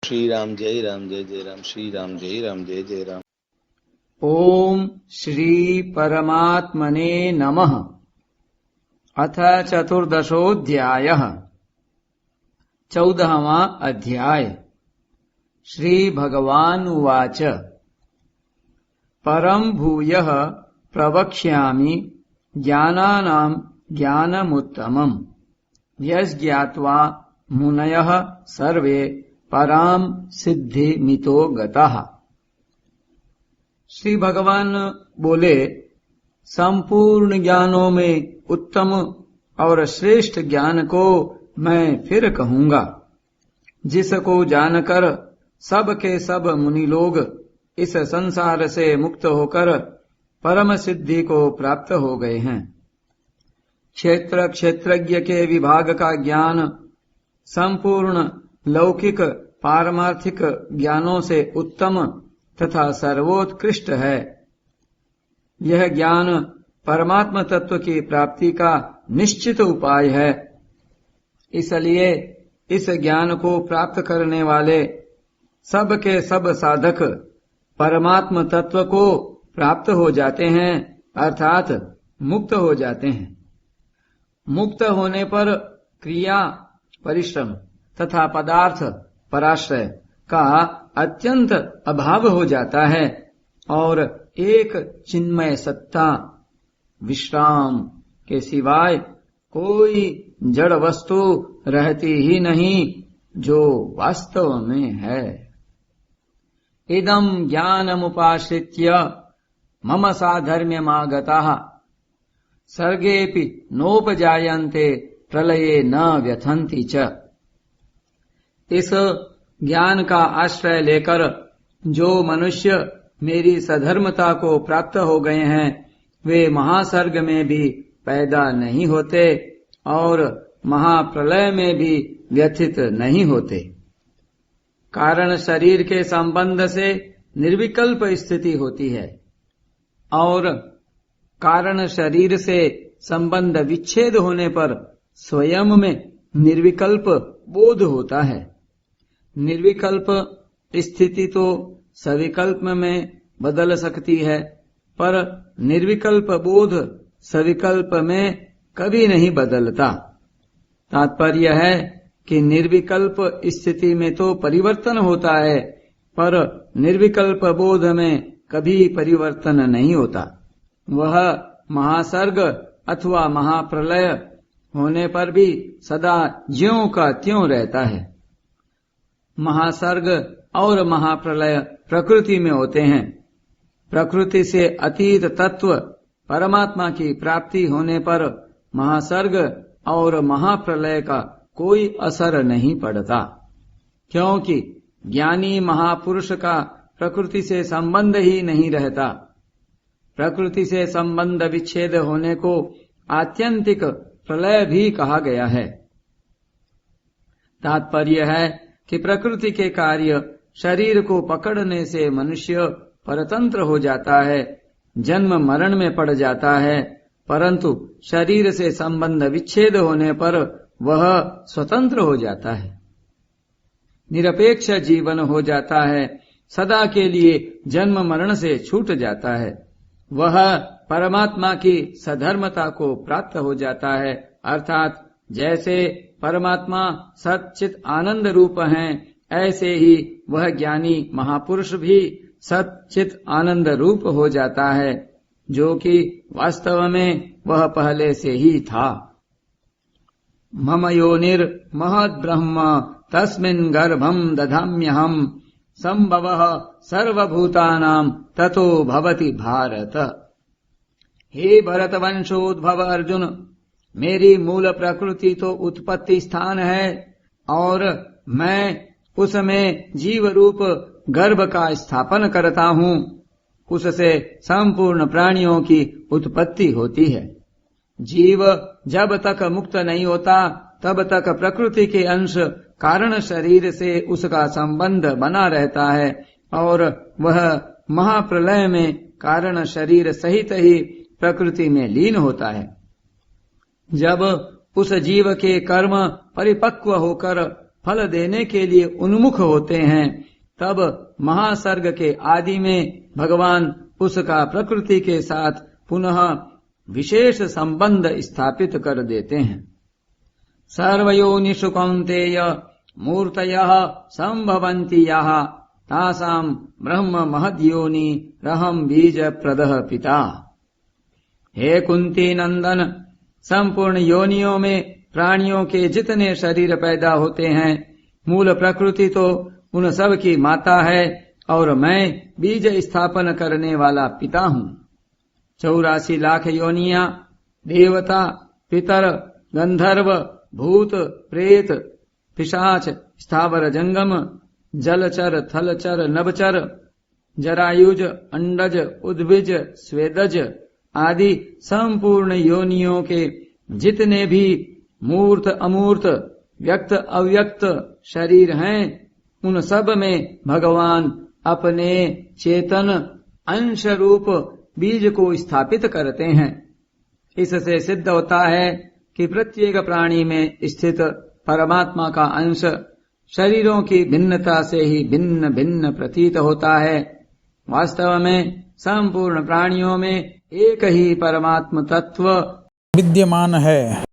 श्री राम जय जय राम, श्री राम जय जय राम। ओम श्री परमात्मने नमः। अथ चतुर्दशोऽध्यायः। 14वां अध्याय। श्री भगवान् उवाच। परं भूयः प्रवक्ष्यामि ज्ञानानां ज्ञानमुत्तमम्, यज्ज्ञात्वा मुनयः सर्वे परां सिद्धिमितो गतः। श्री भगवान बोले, संपूर्ण ज्ञानों में उत्तम और श्रेष्ठ ज्ञान को मैं फिर कहूंगा, जिसको जानकर सब के सब मुनि लोग इस संसार से मुक्त होकर परम सिद्धि को प्राप्त हो गए हैं। क्षेत्र क्षेत्रज्ञ के विभाग का ज्ञान संपूर्ण लौकिक पारमार्थिक ज्ञानों से उत्तम तथा सर्वोत्कृष्ट है। यह ज्ञान परमात्म तत्व की प्राप्ति का निश्चित उपाय है। इसलिए इस ज्ञान को प्राप्त करने वाले सब के सब साधक परमात्म तत्व को प्राप्त हो जाते हैं, अर्थात मुक्त हो जाते हैं। मुक्त होने पर क्रिया परिश्रम तथा पदार्थ पराश्रय का अत्यंत अभाव हो जाता है और एक चिन्मय सत्ता विश्राम के सिवाय कोई जड़ वस्तु रहती ही नहीं, जो वास्तव में है। इदं ज्ञानमुपाश्रित्य मम साधर्म्यमागताः सर्गेऽपि नोपजायन्ते प्रलये न व्यथन्ति च। इस ज्ञान का आश्रय लेकर जो मनुष्य मेरी सधर्मता को प्राप्त हो गए हैं, वे महासर्ग में भी पैदा नहीं होते और महाप्रलय में भी व्यथित नहीं होते। कारण शरीर के संबंध से निर्विकल्प स्थिति होती है और कारण शरीर से संबंध विच्छेद होने पर स्वयं में निर्विकल्प बोध होता है। निर्विकल्प स्थिति तो सविकल्प में बदल सकती है, पर निर्विकल्प बोध सविकल्प में कभी नहीं बदलता। तात्पर्य है कि निर्विकल्प स्थिति में तो परिवर्तन होता है, पर निर्विकल्प बोध में कभी परिवर्तन नहीं होता। वह महासर्ग अथवा महाप्रलय होने पर भी सदा ज्यों का त्यों रहता है। महासर्ग और महाप्रलय प्रकृति में होते हैं। प्रकृति से अतीत तत्व परमात्मा की प्राप्ति होने पर महासर्ग और महाप्रलय का कोई असर नहीं पड़ता, क्योंकि ज्ञानी महापुरुष का प्रकृति से संबंध ही नहीं रहता। प्रकृति से संबंध विच्छेद होने को आत्यंतिक प्रलय भी कहा गया है। तात्पर्य है कि प्रकृति के कार्य शरीर को पकड़ने से मनुष्य परतंत्र हो जाता है, जन्म मरण में पड़ जाता है, परंतु शरीर से संबंध विच्छेद होने पर वह स्वतंत्र हो जाता है, निरपेक्ष जीवन हो जाता है, सदा के लिए जन्म मरण से छूट जाता है। वह परमात्मा की सधर्मता को प्राप्त हो जाता है, अर्थात जैसे परमात्मा सच्चित आनंद रूप हैं, ऐसे ही वह ज्ञानी महापुरुष भी सच्चित आनंद रूप हो जाता है, जो कि वास्तव में वह पहले से ही था। मम योनिर महद् ब्रह्म तस्मिन् गर्भं दधाम्यहम् संभवः सर्वभूतानां ततो भवति भारत। हे भरतवंशोद्भव अर्जुन, मेरी मूल प्रकृति तो उत्पत्ति स्थान है और मैं उसमें जीव रूप गर्भ का स्थापन करता हूँ। उससे संपूर्ण प्राणियों की उत्पत्ति होती है। जीव जब तक मुक्त नहीं होता, तब तक प्रकृति के अंश कारण शरीर से उसका संबंध बना रहता है और वह महाप्रलय में कारण शरीर सहित ही प्रकृति में लीन होता है। जब उस जीव के कर्म परिपक्व होकर फल देने के लिए उन्मुख होते हैं, तब महासर्ग के आदि में भगवान उसका प्रकृति के साथ पुनः विशेष संबंध स्थापित कर देते हैं। सर्वयोनिषु कौन्तेय मूर्तयः संभवन्ति यः तासाम ब्रह्म महद्योनि रहम बीज प्रदः पिता। हे कुंती नंदन, संपूर्ण योनियों में प्राणियों के जितने शरीर पैदा होते हैं, मूल प्रकृति तो उन सब की माता है और मैं बीज स्थापन करने वाला पिता हूँ। 84 लाख योनियां, देवता, पितर, गंधर्व, भूत, प्रेत, पिशाच, स्थावर जंगम, जलचर, थलचर, नभचर, जरायुज, अंडज, उद्भिज, स्वेदज आदि संपूर्ण योनियों के जितने भी मूर्त अमूर्त व्यक्त अव्यक्त शरीर हैं, उन सब में भगवान अपने चेतन अंश रूप बीज को स्थापित करते हैं। इससे सिद्ध होता है कि प्रत्येक प्राणी में स्थित परमात्मा का अंश शरीरों की भिन्नता से ही भिन्न भिन्न प्रतीत होता है। वास्तव में संपूर्ण प्राणियों में एक ही परमात्म तत्व विद्यमान है।